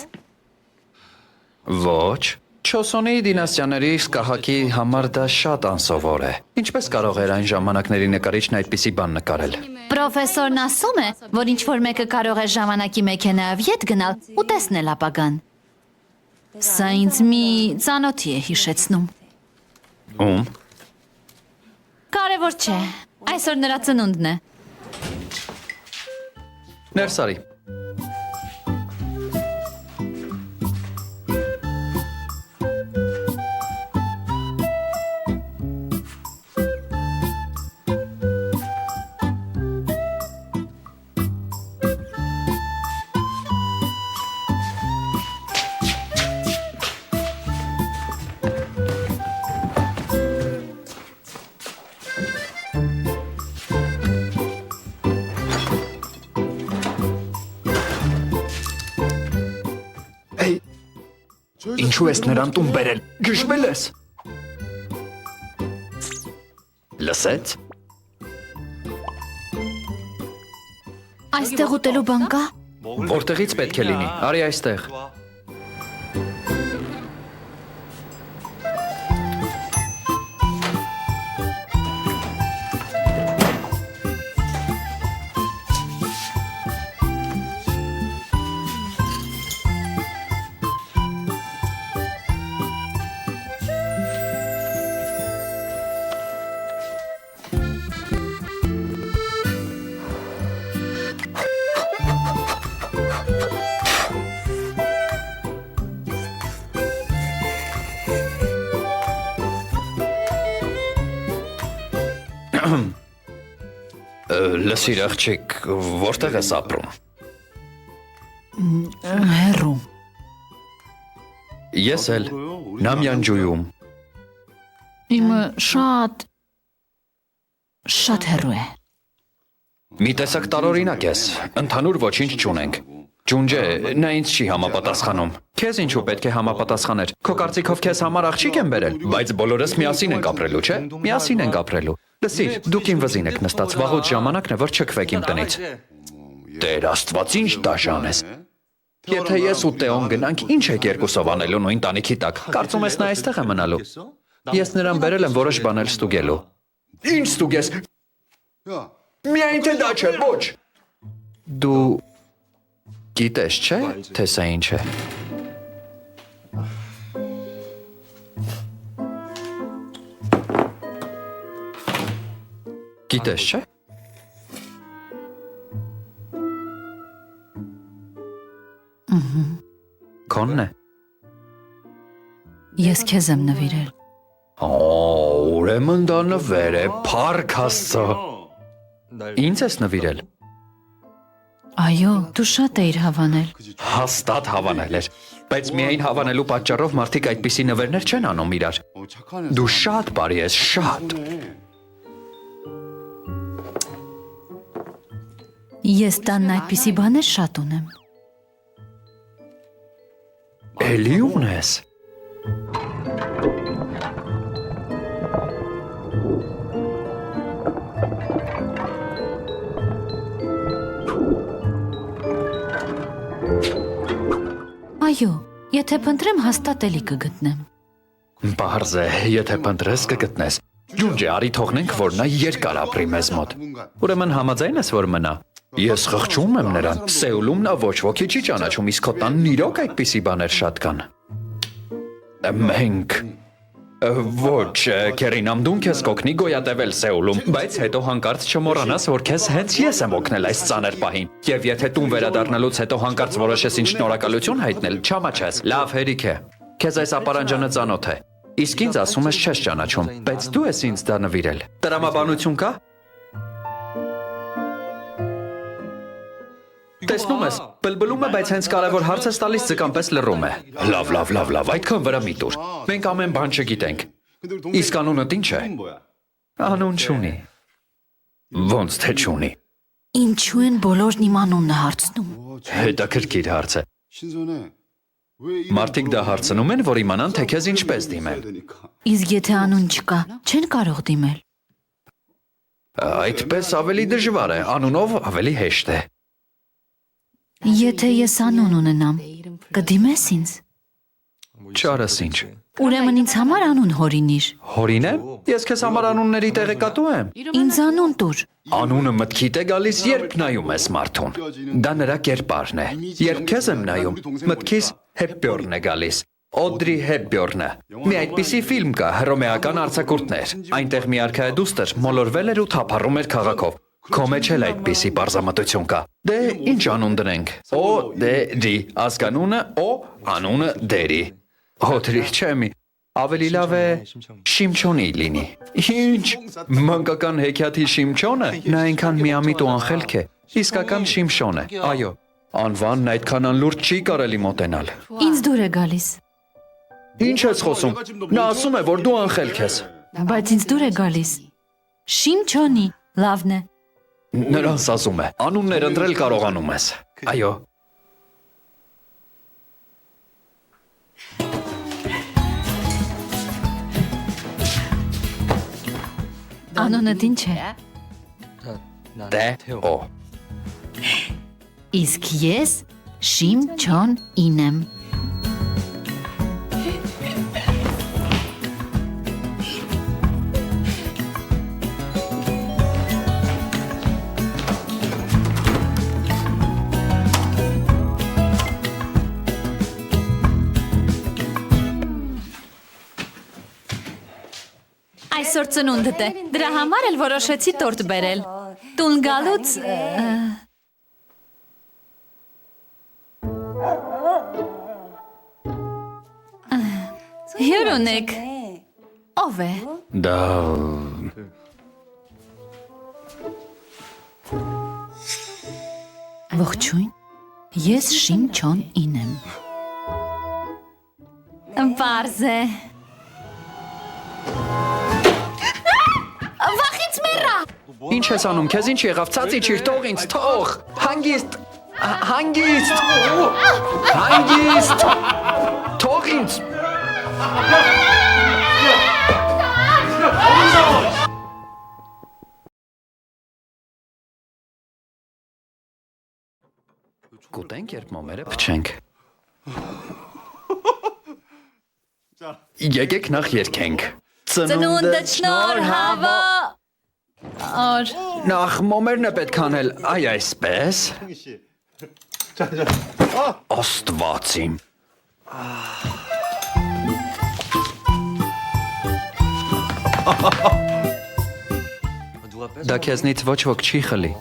Ոչ։ Չոսոնի դինաստիաների սկահակի համար դա շատ անսովոր է։ Ինչպես կարող էր այն ժամանակների նկարիչն այդպիսի բան նկարել։ Պրոֆեսորն ասում է, որ ինչ-որ մեկը կարող է ժամանակի մեքենայով ետ գնալ ու տեսնել ապագան։ Սա ինձ մի ծանոթի է հիշեցնում։ Ում։ Կարևոր չէ։ Այսօր նրա ծնունդն է։ Ներս արի։ Ինչու ես նրան տուն բերել։ Գժվել ես։ Լսեց։ Այստեղ ուտելու բան կա։ Որտեղից պետք է լինի։ Արի այստեղ։ Լսիր աղջիկ, որտեղ ես ապրում։ Հեռու։ Ես էլ Նամյանջույում։ Իմը շատ հեռու է։ Մի տեսակ տարօրինակ ես, ընդհանուր ոչինչ չունենք։ Ջունջե, նա ինձ չի համապատասխանում։ Քեզ ինչու պետք է համապատասխաներ։ Քո կարծիքով քեզ համար աղջիկ եմ բերել, բայց բոլորս միասին ենք ապրելու, չէ՞։ Միասին ենք ապրելու։ Լսիր, դուք իմ վզին եք նստած, վաղուց ժամանակն է, որ չքվեք իմ տնից։ Տեր Աստված, ինչ դաժան ես։ Եթե ես ու Տեոն գնանք, ինչ եք երկուսով անելու նույն տանիքի տակ։ Կարծում ես նա այստեղ է մնալու։ Ես նրան բերել եմ որոշ բաներ ստուգելու։ Ինչ ստուգես։ Միայն թե դա չէ, ոչ։ Դու գիտես, չէ՞, թե սա ինչ է։ Գիտես, չէ՞։ Քոնն է։ Ես քեզ եմ նվիրել։ Ուրեմն դա նվեր է, փառք Աստծո։ Ինձ ես նվիրել։ Այո, դու շատ էիր հավանել։ Հաստատ հավանել էր, բայց միայն հավանելու պատճառով մարդիկ այդպիսի նվերներ չեն անում իրար։ Դու շատ բարի ես, շատ։ Ես տանն այդպիսի բաներ շատ ունեմ։ Էլի ունես։ Այո, եթե փնտրեմ հաստատ էլի կգտնեմ։ Պարզ է, եթե փնտրես կգտնես։ Ջունջե, արի թողնենք, որ նա երկար ապրի մեզ մոտ։ Ուրեմն համաձայն ես, որ մնա։ Ես խղճում եմ նրան։ Սեուլում նա ոչ ոքի չի ճանաչում, իսկ քո տանն իրոք այդպիսի բաներ շատ կան։ Մենք ոչ, Քերինամ, դու քեզ կօգնի գոյատևել Սեուլում, բայց հետո հանկարծ չմոռանաս, որ քեզ հենց ես եմ օգնել այս ծանր պահին։ Եվ եթե տուն վերադառնալուց հետո հանկարծ որոշես ինձ շնորհակալություն հայտնել, չամաչես։ Լավ, հերիք է։ Քեզ այս ապարանջանը ծանոթ է։ Իսկ ինձ ասում ես չես ճանաչում, բայց դու ես ինձ դա նվիրել։ Տրամաբանություն կա։ Տեսնում ես, բլբլում է, բայց հենց կարևոր հարց ես տալիս ձկան պես լռում է։ Լավ, այդքան վրա մի տուր։ Մենք ամեն բան չգիտենք։ Իսկ անունդ ինչ է։ Անուն չունի։ Ոնց թե չունի։ Ինչու են բոլորն իմ անունը հարցնում։ Հետաքրքիր հարց է։ Մարդիկ դա հարցնում են, որ իմանան, թե քեզ ինչպես դիմեն։ Իսկ եթե անուն չկա, չեն կարող դիմել։ Այդպես ավելի դժվար է, անունով ավելի հեշտ է։ Եթե ես անուն ունենամ, կդիմես ինձ։ Չարս ինչ։ Ուրեմն ինձ համար անուն հորինիր։ Հորին է։ Ես քեզ համար անունների տեղեկատու եմ։ Ինձ անուն տուր։ Անունը մտքիդ է գալիս, երբ նայում ես մարդուն։ Դա նրա կերպարն է։ Երբ քեզ եմ նայում, մտքիս Հեփբյորն է գալիս։ Օդրի Հեփբյորնը։ Մի այդպիսի ֆիլմ կա, հռոմեական արձակուրդներ։ Այնտեղ մի արքայադուստր մոլորվել էր ու թափառում էր քաղաքով։ Քո մեջ էլ այդպիսի պարզամտություն կա։ Դե ինչ անուն դնենք։ Օ դերի, ազգանունը Օ, անունը Դերի։ Օդրի չեմի։ Ավելի լավ է Շիմչոնի լինի։ Ինչ, մանկական հեքիաթի Շիմչոնը, նա այնքան միամիտ ու անխելք է։ Իսկական Շիմշոն է, այո։ Անվանն այդքան անլուրջ չի կարելի մոտենալ։ Ինձ դուր է գալիս։ Ինչ ես խոսում։ Նա ասում է, որ դու անխելք ես։ Բայց ինձ դուր է գալիս։ Շիմչոնի, լավն է։ Նրանց ասում է, անուններ ընտրել կարողանում ես։ Այո։ Անունդ ինչ է։ Դե Օ։ Իսկ ես Շիմչոնին եմ։ Այսօր ծնունդդ է։ Դրա համար էլ որոշեցի տորտ բերել։ Տուն գալուց Հյուր ունեք։ Ով է։ Դա Ողջույն։ Ես Շիմչոնին եմ։ Պարզ է։ Վախից մեռա։ Ինչ ես անում, քեզ ինչ եղավ, ցած իջիր, թող ինձ, թող։ Հանգիստ։ Հանգիստ։ Հանգիստ։ Թող ինձ։ Կուտենք, երբ մոմերը փչենք։ Եկեք նախ երգենք։ Ծնունդը շնորհավա։ Օր։ Նախ մոմերն է պետք անել, այ այսպես։ Աստված իմ։ Դա քեզնից ոչ ոք չի խլի։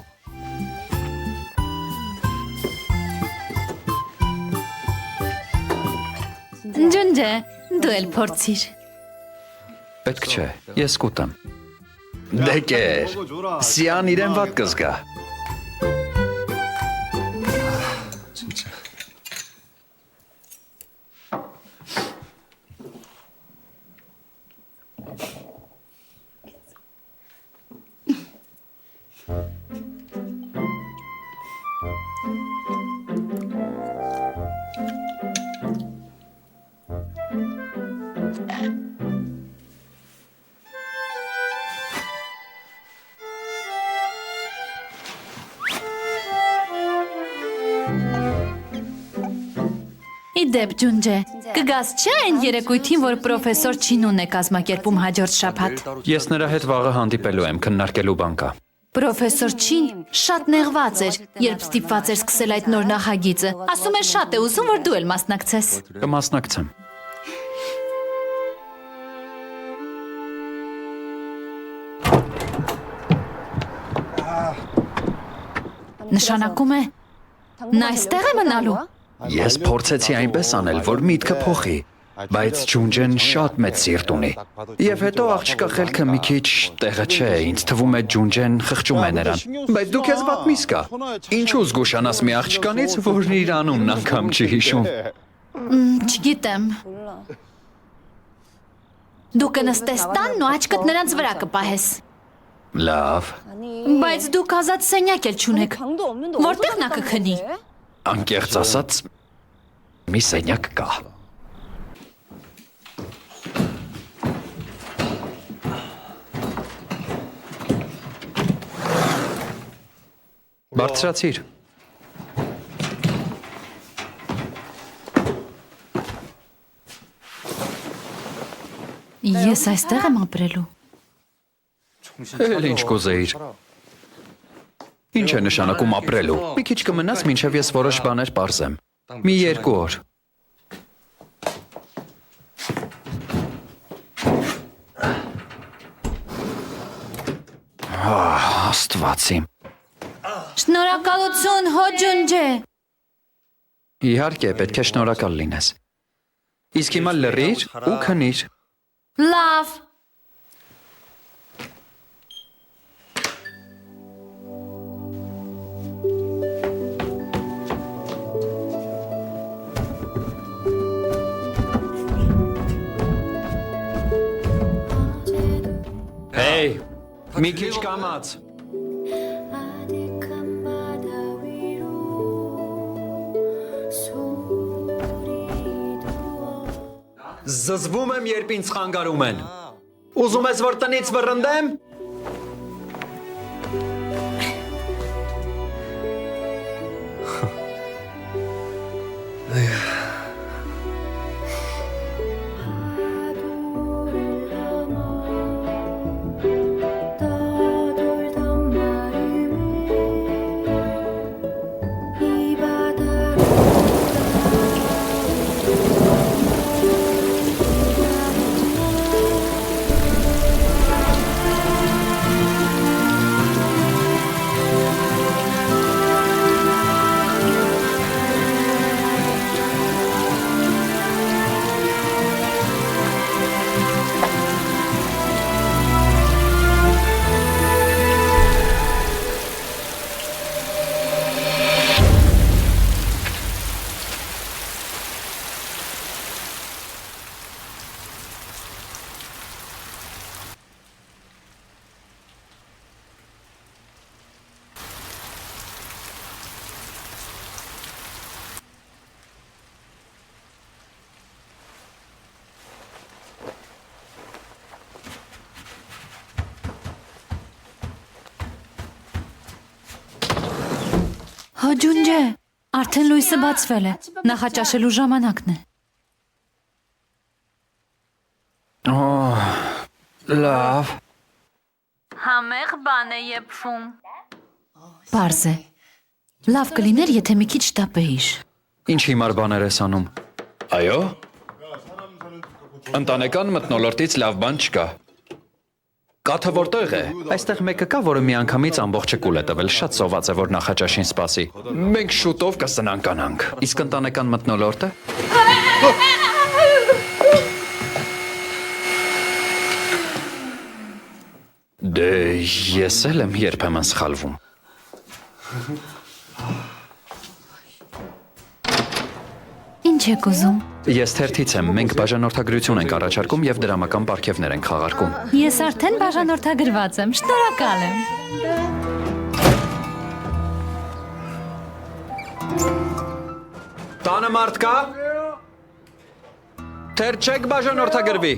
Ջունջե, դու էլ փորձիր։ Պետք չէ, ես կուտեմ։ Դե կեր, սյան իրեն վատ կզգա։ Իդեպ ջունջե, կգաս չէ այն երեկույթին, որ պրոֆեսոր Չինուն է կազմակերպում հաջորդ շաբաթ։ Ես նրա հետ վաղը հանդիպելու եմ, քննարկելու բան կա։ Պրոֆեսոր Չին շատ նեղված էր, երբ ստիպված էր սկսել այդ նոր նախագիծը։ Ասում է շատ է ուզում, որ դու էլ մասնակցես։ Կմասնակցեմ։ Նշանակում է նա այստեղ է մնալու։ Ես փորձեցի այնպես անել, որ միտքը փոխի, բայց Ջունջեն շատ մեծ սիրտ ունի։ Եվ հետո աղջկա խելքը մի քիչ տեղը չէ, ինձ թվում է Ջունջեն խղճում է նրան։ Բայց դու քեզ վատ միս կա։ Ինչու զգուշանաս մի աղջկանից, որն իր անունն անգամ չի հիշում։ Չգիտեմ։ Դու կնստես տանն ու աչքդ նրանց վրա կպահես։ Լավ, Բայց դուք ազատ սենյակ էլ չունեք։ Որտեղ նա կքնի։ անկեղծ ասած, մի սենյակ կա։ Բարձրացիր։ Ես այստեղ եմ ապրելու։ Էլ ինչ կուզեիր։ Ինչ է նշանակում ապրելու։ Մի քիչ կմնաս, մինչև ես որոշ բաներ պարզեմ։ Մի 2 օր։ Աստվածիմ։ Շնորհակալություն, Հոջունջե։ Իհարկե, պետք է շնորհակալ լինես։ Իսկ հիմա լռիր ու քնիր։ Լավ։ Հեյ, մի քիչ կամաց։ 아득한 바다 위로 소리 두어 Զզվում եմ, երբ ինձ խանգարում են։ Ուզում ես, որ տնից վռնդեմ։ 파도를 넘어 떠돌던 마음에 이 바다로 Հոջունջե, արդեն լույսը բացվել է։ Նախաճաշելու ժամանակն է։ Լավ։ Համեղ բան է եփվում։ Պարզ է։ Լավ կլիներ, եթե մի քիչ տապեիր։ Ինչ հիմար բաներ ես անում։ Այո։ Ընտանեկան մթնոլորտից լավ բան չկա։ Կաթը որտեղ է։ Այստեղ մեկը կա, որը միանգամից ամբողջը կուլ է տվել, շատ սոված է, որ նախաճաշին սպասի։ Մենք շուտով կսնանկանանք։ Իսկ ընտանեկան մթնոլորտը։ Դե ես էլ եմ երբեմն սխալվում։ Ինչ եք ուզում։ Ես թերթից եմ, մենք բաժանորդագրություն ենք առաջարկում եւ դրամական պարգևներ ենք խաղարկում։ Ես արդեն բաժանորդագրված եմ։ Շնորհակալ եմ։ Տանը մարդ կա։ Թեր չեք բաժանորդագրվի։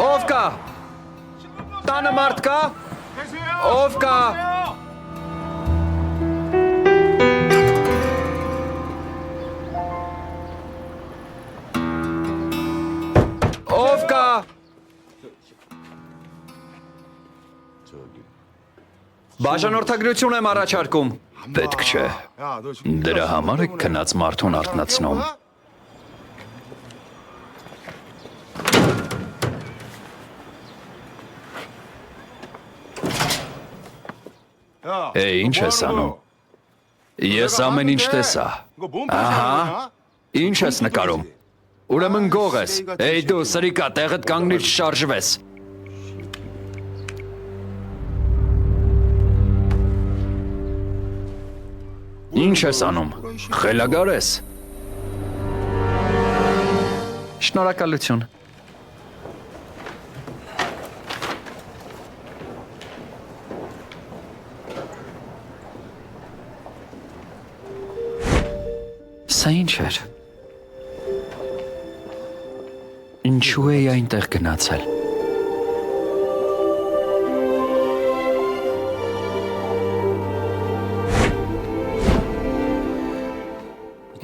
Ով կա։ Տանը մարդ կա։ Ով կա։ Ով կա։ Բաժանորդագրություն եմ առաջարկում։ Պետք չէ։ Դրա համար եք քնած մարդուն արթնացնում։ Էй, ինչ ես անում։ Ես ամեն ինչ տեսա։ Ահա։ Ինչ ես նկարում։ Ուրեմն գող ես։ Էй դու, սրիկա, տեղդ կանգնիր չշարժվես։ Ինչ ես անում։ Խելագար ես։ Շնորհակալություն։ Սա ինչ էր։ Ինչու էի այնտեղ գնացել։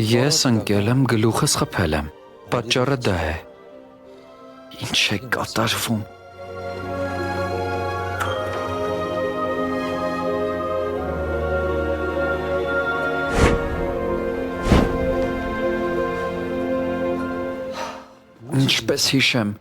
Ես ընկել եմ, գլուխս խփել եմ։ Պատճառը դա է։ Ինչ է կատարվում։ Ինչպես հիշեմ։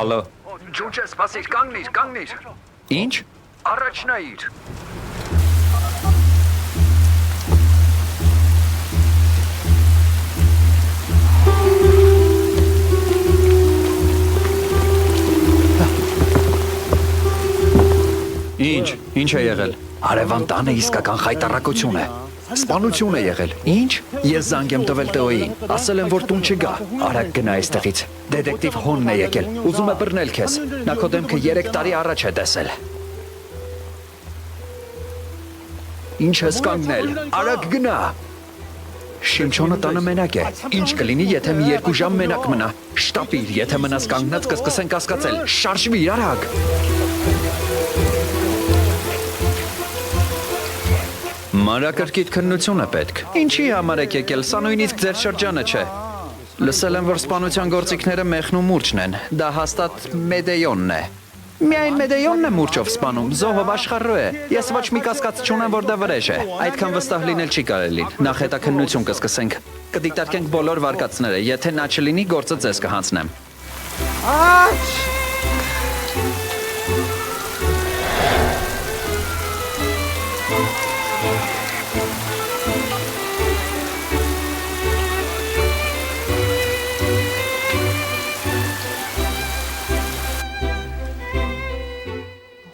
Ալո։ Ջուջը սպասիր, կանգնիր։ Ինչ։ Առաջնայիր։ Ինչ է եղել։ Արևան տանը իսկական խայտարակություն է։ Սպանություն է եղել։ Ինչ։ Ես զանգ եմ տվել Տեոյին։ Ասել եմ, որ տուն չգա։ Արագ գնա այստեղից։ Դետեկտիվ Հոնն է եկել։ Ուզում է բռնել քեզ։ Նա քո դեմքը 3 տարի առաջ է տեսել։ Ինչ ես կանգնել։ Արագ գնա։ Շիմչոնը տանը մենակ է։ Ինչ կլինի, եթե մի 2 ժամ մենակ մնա։ Շտապիր, եթե մնաս կանգնած կսկսեն կասկածել։ Շարժվի, արագ։ Մանրակրկիտ քննություն է պետք։ Ինչի համար եք եկել, սա նույնիսկ ձեր շրջանը չէ։ Լսել եմ, որ սպանության գործիքները մեղն ու մուրճն են։ Դա հաստատ Մեդեյոնն է։ Միայն Մեդեյոնն է մուրճով սպանում, զոհով աշխարհու է։ Ես ոչ մի կասկած չունեմ, որ դա վրեժ է։ Այդքան վստահ լինել չի կարելի։ Նախ հետաքննություն կսկսենք։ Կդիտարկենք բոլոր վարկածները, եթե նա չլինի, գործը ձեզ կհանձնեմ։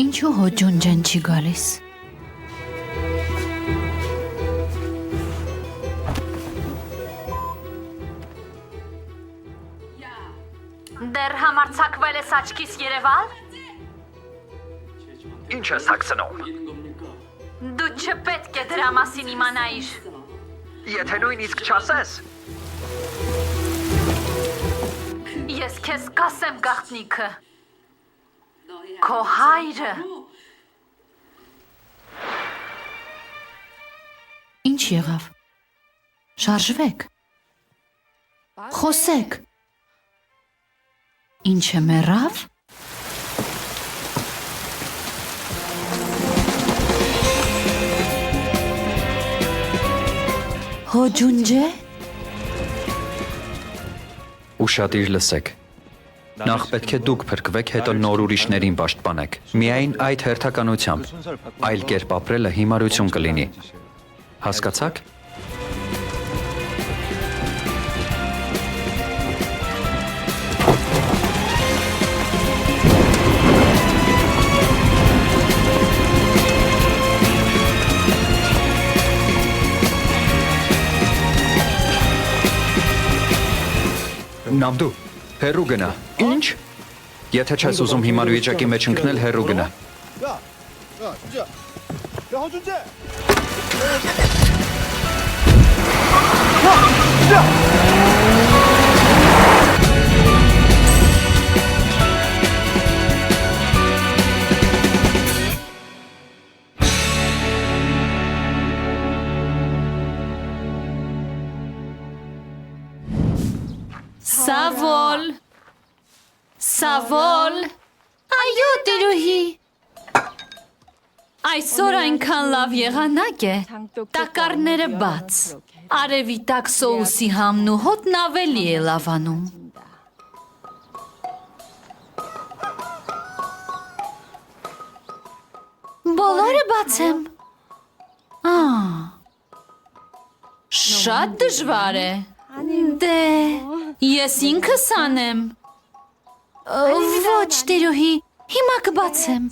Ինչու հոջունջեն չի գալիս։ Դեռ համարցակվել ես աչքիս Երևալ։ Ինչ ես հագցնում։ Դու չպետք է դրա մասին իմանայիր։ Եթե նույնիսկ չասես։ Ես քեզ կասեմ գաղտնիքը։ Քո հայրը։ Ինչ եղավ։ Շարժվեք։ Խոսեք։ Ինչ է մեռավ։ Հոջունջե։ Ուշադիր լսեք։ Նախ պետք է դուք փրկվեք, հետո նոր ուրիշներին պաշտպանեք։ Միայն այդ հերթականությամբ։ Այլ կերպ ապրելը հիմարություն կլինի։ Հասկացաք։ Նամդու, հեռու գնա։ Ինչ։ Եթե չես ուզում հիմար վիճակի մեջ ընկնել, հեռու գնա։ Սավոլ, այո տիրուհի, այսօր այնքան լավ եղանակ է, տակառները բաց, արևի տակ սոուսի համն ու հոտն ավելի է լավանում։ Բոլորը բաց եմ։ Շատ դժվար է։ Դե, ես ինքս անեմ։ Ոչ, տիրուհի, հիմա կբացեմ։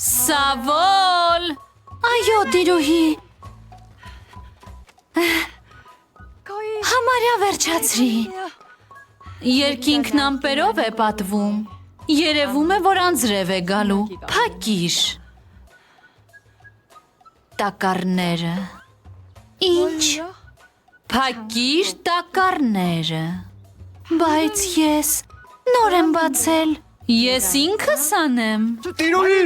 Սավոլ, այո, տիրուհի։ Համարյա վերջացրի։ Երկինքն ամպերով է պատվում։ Երևում է, որ անձրև է գալու։ Փակիր։ Տակառները։ Ինչ։ Փակիր տակառները։ Բայց ես նոր եմ բացել։ Ես ինքս անեմ։ Տիրուհի։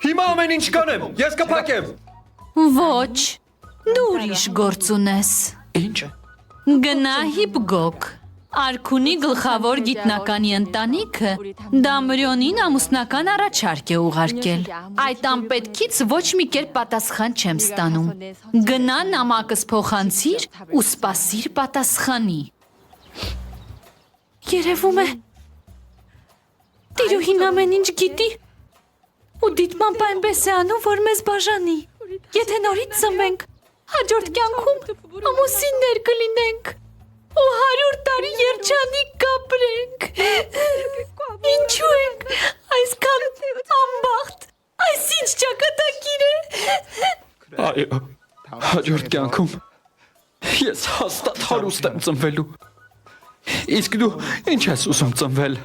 Հիմա ամեն ինչ կանեմ։ Ես կփակեմ։ Ոչ, դու ուրիշ գործ ունես։ Ինչ։ Գնա Հիպգոկ։ Արքունի գլխավոր գիտնականի ընտանիքը Դամրյոնին ամուսնական առաջարկ է ուղարկել։ Այդ անպետքից ոչ մի կերպ պատասխան չեմ ստանում։ Գնա նամակս փոխանցիր ու սպասիր պատասխանի։ Երևում է տիրուհին ամեն ինչ գիտի ու դիտմամբ այնպես է անում, որ մեզ բաժանի։ Եթե նորից ծնվենք, հաջորդ կյանքում ամուսիններ կլինենք ու 100 տարի երջանիկ կապրենք։ Ինչու ենք այսքան անբախտ, այս ինչ ճակատագիր է։ Այո, հաջորդ կյանքում ես հաստատ հարուստ եմ ծնվելու։ Իսկ դու ինչ ես ուզում ծնվել։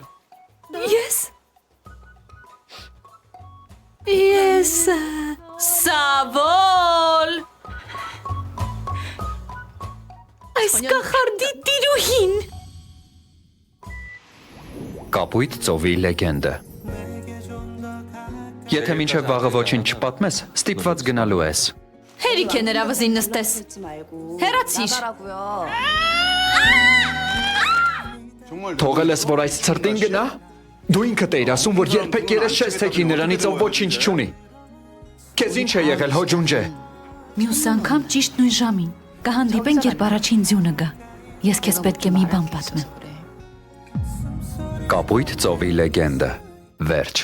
Ես Սավոլ։ Այս կախարդի տիրուհին։ Կապույտ ծովի լեգենդը։ Եթե մինչև վաղը ոչինչ չպատմես, ստիպված գնալու ես։ Հերիք է նրա վզին նստես։ Հեռացիր։ Թողել ես, որ այս ցրտին գնա։ Դու ինքդ էիր ասում, որ երբեք երես չես թեքի նրանից, ով ոչինչ չունի։ Քեզ ինչ է եղել, հո ջունջե։ Մյուս անգամ ճիշտ նույն ժամին կհանդիպենք, երբ առաջին ձյունը գա։ Ես քեզ պետք է մի բան պատմեմ։ Կապույտ ծովի լեգենդը։ Վերջ։